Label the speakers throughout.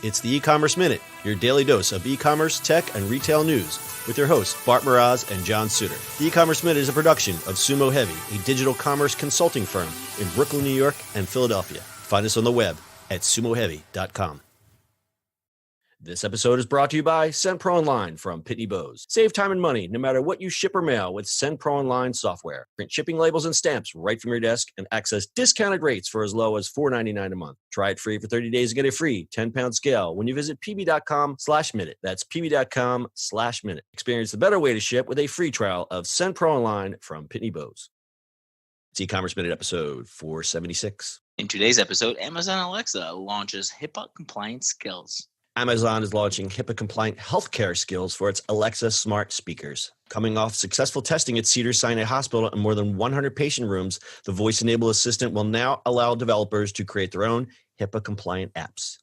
Speaker 1: It's the E-Commerce Minute, your daily dose of e-commerce, tech, and retail news with your hosts, Bart Mraz and John Suter. The E-Commerce Minute is a production of Sumo Heavy, a digital commerce consulting firm in Brooklyn, New York, and Philadelphia. Find us on the web at sumoheavy.com. This episode is brought to you by SendPro Online from Pitney Bowes. Save time and money no matter what you ship or mail with SendPro Online software. Print shipping labels and stamps right from your desk and access discounted rates for as low as $4.99 a month. Try it free for 30 days and get a free 10-pound scale when you visit pb.com/minute. That's pb.com/minute. Experience the better way to ship with a free trial of SendPro Online from Pitney Bowes. It's E-Commerce Minute episode 476.
Speaker 2: In today's episode, Amazon Alexa launches HIPAA-Compliant skills.
Speaker 1: Amazon is launching HIPAA-compliant healthcare skills for its Alexa smart speakers. Coming off successful testing at Cedars-Sinai Hospital and more than 100 patient rooms, the voice-enabled assistant will now allow developers to create their own HIPAA-compliant apps.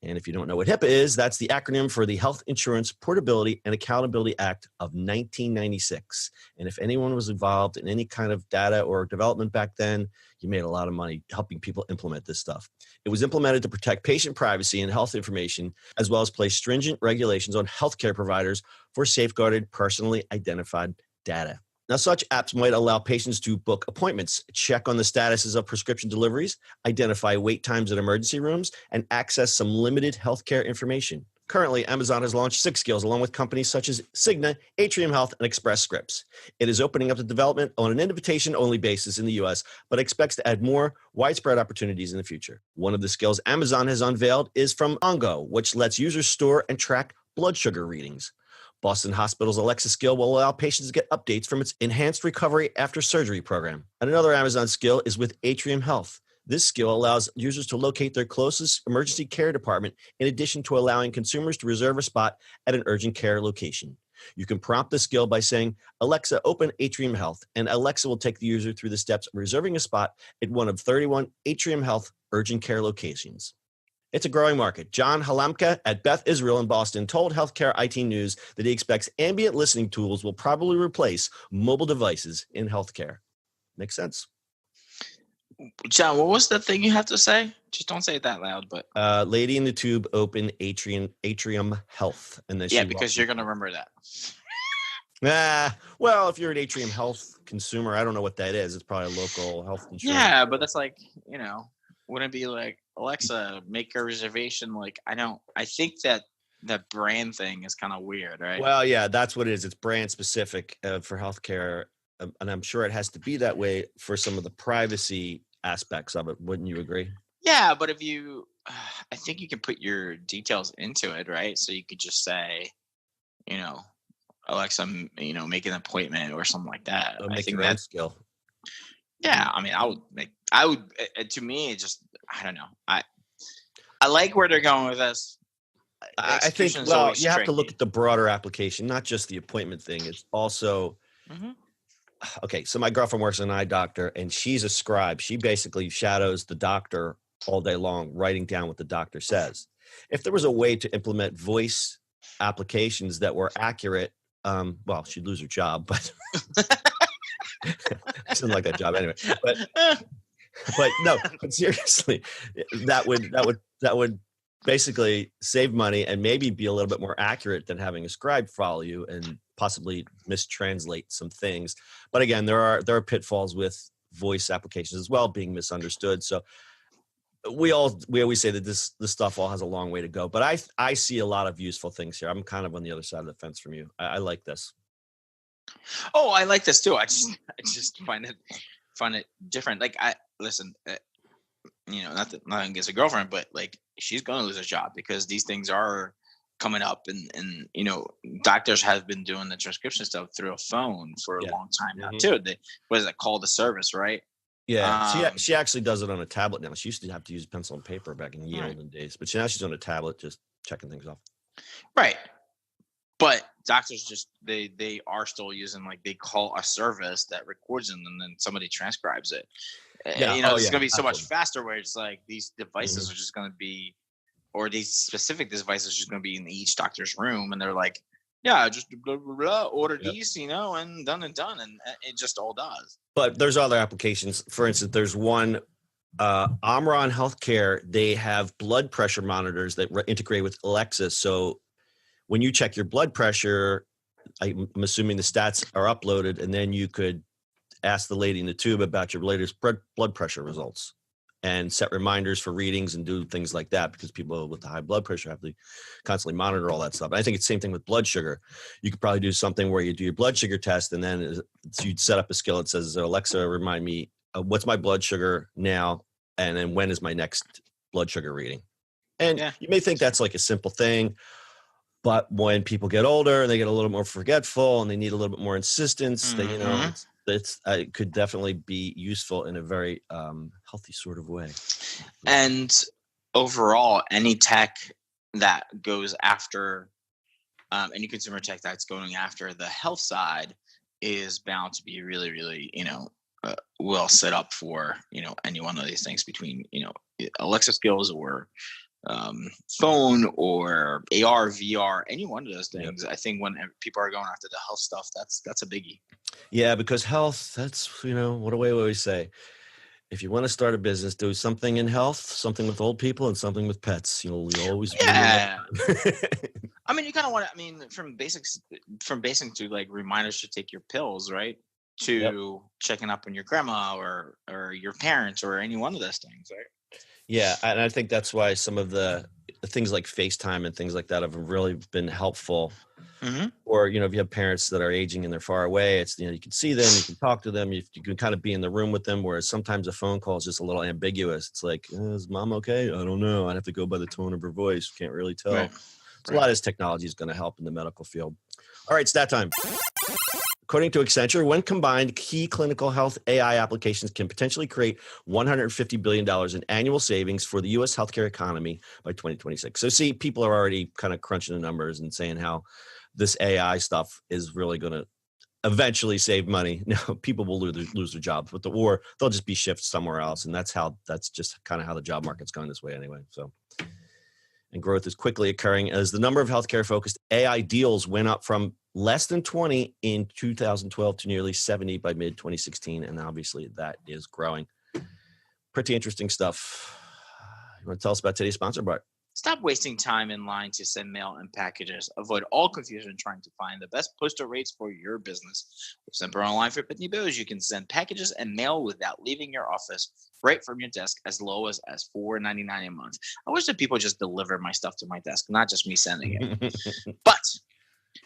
Speaker 1: And if you don't know what HIPAA is, that's the acronym for the Health Insurance Portability and Accountability Act of 1996. And if anyone was involved in any kind of data or development back then, you made a lot of money helping people implement this stuff. It was implemented to protect patient privacy and health information, as well as place stringent regulations on healthcare providers for safeguarded, personally identified data. Now, such apps might allow patients to book appointments, check on the statuses of prescription deliveries, identify wait times at emergency rooms, and access some limited healthcare information. Currently, Amazon has launched 6 skills along with companies such as Cigna, Atrium Health, and Express Scripts. It is opening up the development on an invitation-only basis in the U.S., but expects to add more widespread opportunities in the future. One of the skills Amazon has unveiled is from Ongo, which lets users store and track blood sugar readings. Boston Hospital's Alexa skill will allow patients to get updates from its Enhanced Recovery After Surgery program. And another Amazon skill is with Atrium Health. This skill allows users to locate their closest emergency care department in addition to allowing consumers to reserve a spot at an urgent care location. You can prompt the skill by saying, Alexa, open Atrium Health, and Alexa will take the user through the steps of reserving a spot at one of 31 Atrium Health urgent care locations. It's a growing market. John Halamka at Beth Israel in Boston told Healthcare IT News that he expects ambient listening tools will probably replace mobile devices in healthcare. Makes sense.
Speaker 2: John, what was the thing you have to say? Just don't say it that loud. But
Speaker 1: Lady in the Tube open Atrium Health. And then
Speaker 2: because you're going to remember
Speaker 1: that. Well, if you're an Atrium Health consumer, I don't know what that is. It's probably a local health insurance.
Speaker 2: Yeah, but that's like, wouldn't it be like, Alexa, make a reservation? Like, I think that brand thing is kind of weird, right?
Speaker 1: Well, yeah, that's what it is. It's brand specific for healthcare. And I'm sure it has to be that way for some of the privacy aspects of it. Wouldn't you agree?
Speaker 2: Yeah, but I think you can put your details into it, right? So you could just say, Alexa, make an appointment or something like that.
Speaker 1: I think that's skill.
Speaker 2: Yeah, I mean, I would. To me, it just, I don't know. I like where they're going with this.
Speaker 1: I think, well, you have to look at the broader application, not just the appointment thing. It's also, okay, so my girlfriend works as an eye doctor, and she's a scribe. She basically shadows the doctor all day long, writing down what the doctor says. If there was a way to implement voice applications that were accurate, well, she'd lose her job, but I didn't like that job anyway. But no, but seriously, that would basically save money and maybe be a little bit more accurate than having a scribe follow you and possibly mistranslate some things. But again, there are pitfalls with voice applications as well, being misunderstood. So we always say that this stuff all has a long way to go. But I see a lot of useful things here. I'm kind of on the other side of the fence from you. I like this.
Speaker 2: Oh, I like this too. I just find it different. Like, listen, nothing against a girlfriend, but like, she's going to lose her job because these things are coming up, and doctors have been doing the transcription stuff through a phone for a long time now too. What is it called? The service, right?
Speaker 1: Yeah, she actually does it on a tablet now. She used to have to use pencil and paper back in the olden days, but now she's on a tablet, just checking things off. Right.
Speaker 2: But doctors just they are still using, like, they call a service that records them and then somebody transcribes it.
Speaker 1: Yeah.
Speaker 2: It's going to be so much faster, where it's like these devices are just going to be, or these specific devices are just going to be in each doctor's room, and they're like, yeah, just blah, blah, blah, order these, and done, and it just all does.
Speaker 1: But there's other applications. For instance, there's one Omron Healthcare, they have blood pressure monitors that integrate with Alexa. So when you check your blood pressure, I'm assuming the stats are uploaded, and then you could ask the lady in the tube about your latest blood pressure results and set reminders for readings and do things like that, because people with the high blood pressure have to constantly monitor all that stuff. And I think it's the same thing with blood sugar. You could probably do something where you do your blood sugar test, and then you'd set up a skill that says, Alexa, remind me, what's my blood sugar now? And then when is my next blood sugar reading? And you may think that's like a simple thing, but when people get older, they get a little more forgetful and they need a little bit more insistence. That, you know, it could definitely be useful in a very healthy sort of way.
Speaker 2: And overall, any tech that goes after any consumer tech that's going after the health side is bound to be really, really, well set up for, any one of these things, between, Alexa skills or phone or AR, VR, any one of those things. Yep. I think when people are going after the health stuff, that's a biggie.
Speaker 1: Yeah, because health, that's, what do we always say? If you want to start a business, do something in health, something with old people, and something with pets. You'll always.
Speaker 2: Yeah. I mean, you kind of want to. From basics to like reminders to take your pills, right? To checking up on your grandma or your parents or any one of those things, right?
Speaker 1: Yeah, and I think that's why some of the things like FaceTime and things like that have really been helpful. Mm-hmm. Or, if you have parents that are aging and they're far away, it's, you can see them, you can talk to them, you can kind of be in the room with them, whereas sometimes a phone call is just a little ambiguous. It's like, is mom okay? I don't know. I'd have to go by the tone of her voice. Can't really tell. Right. So a lot of this technology is going to help in the medical field. All right, stat time. According to Accenture, when combined, key clinical health AI applications can potentially create $150 billion in annual savings for the U.S. healthcare economy by 2026. So see, people are already kind of crunching the numbers and saying how this AI stuff is really going to eventually save money. Now, people will lose their jobs, but or they'll just be shifted somewhere else. And that's just kind of how the job market's going this way anyway. So, and growth is quickly occurring as the number of healthcare-focused AI deals went up from less than 20 in 2012 to nearly 70 by mid-2016. And obviously that is growing. Pretty interesting stuff. You want to tell us about today's sponsor, Bart?
Speaker 2: Stop wasting time in line to send mail and packages. Avoid all confusion trying to find the best postal rates for your business. With Simple Online for Pitney Bowes, you can send packages and mail without leaving your office, right from your desk, as low as $4.99 a month. I wish that people just deliver my stuff to my desk, not just me sending it. But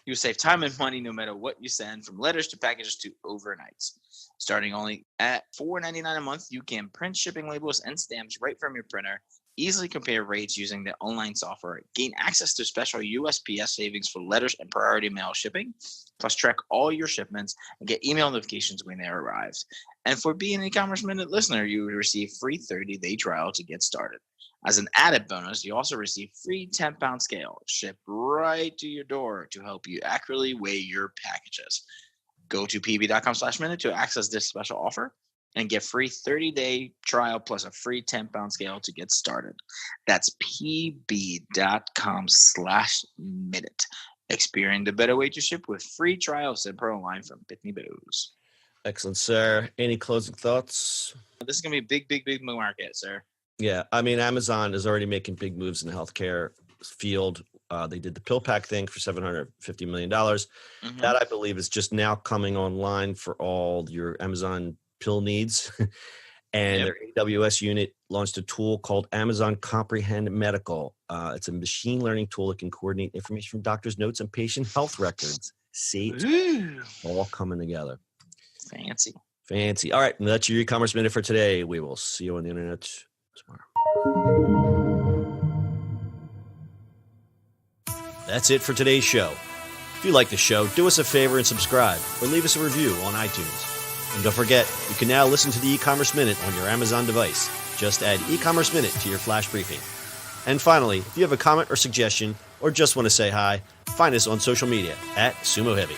Speaker 2: you save time and money no matter what you send, from letters to packages to overnights. Starting only at $4.99 a month, you can print shipping labels and stamps right from your printer, easily compare rates using the online software, gain access to special USPS savings for letters and priority mail shipping, plus track all your shipments and get email notifications when they arrive. And for being an e-commerce minute listener, you will receive free 30-day trial to get started. As an added bonus, you also receive free 10-pound scale shipped right to your door to help you accurately weigh your packages. Go to pb.com/minute to access this special offer and get free 30-day trial plus a free 10-pound scale to get started. That's pb.com/minute. Experience the better way to ship with free trial of Simple Online from Pitney Bowes.
Speaker 1: Excellent, sir. Any closing thoughts?
Speaker 2: This is going to be a big market, sir.
Speaker 1: Yeah, I mean, Amazon is already making big moves in the healthcare field. They did the pill pack thing for $750 million. Mm-hmm. That, I believe, is just now coming online for all your Amazon pill needs. And their AWS unit launched a tool called Amazon Comprehend Medical. It's a machine learning tool that can coordinate information from doctors' notes and patient health records. See, it's all coming together. Fancy. All right, and that's your e-commerce minute for today. We will see you on the internet tomorrow. That's it for today's show. If you like the show, do us a favor and subscribe or leave us a review on iTunes. And don't forget, you can now listen to the e-commerce minute on your Amazon device. Just add e-commerce minute to your flash briefing. And finally, if you have a comment or suggestion or just want to say hi, find us on social media @Sumo Heavy.